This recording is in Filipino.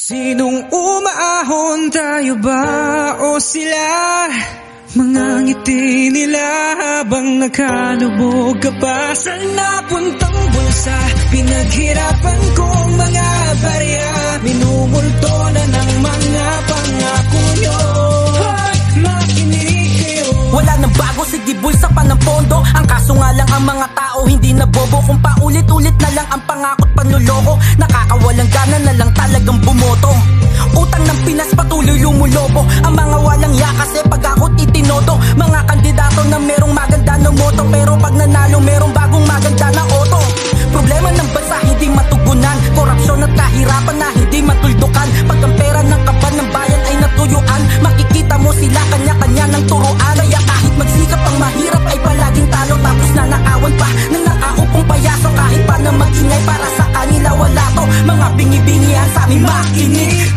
Sinong umaahon, tayo ba o sila? Mga ngiti nila habang nakalubog ka pa sa napuntang bulsa. Pinaghirapan kong mga barya, minumulto na ng mga pangako nyo. Makinig kayo. Wala nang bago, sige bulsa pa ng pondo. Ang kaso nga lang ang mga tao hindi na bobo. Kung paulit-ulit na lang ang pangakot panluloko, nakakawalang gana na lang talagang bumoto. Utang ng Pinas patuloy lumulobo. Ang mga walang ya kasi pag ako't itinoto. Mga kandidato na merong maganda na moto, pero pag nanalo merong bagong maganda na auto. Problema ng bansa hindi matugunan, korupsyon at kahirapan na hindi matuldukan. Pag ang pera ng kaban ng bayan ay natuyuan, makikita mo sila kanya-kanya ng turuan. Kaya kahit magsikap ang mahirap ay palaging talo, tapos na naawan pa ng nakaupong payaso. Kahit pa na mag-ingay para sa kanila wala to, mga bingi-bingihan sa aming makinig.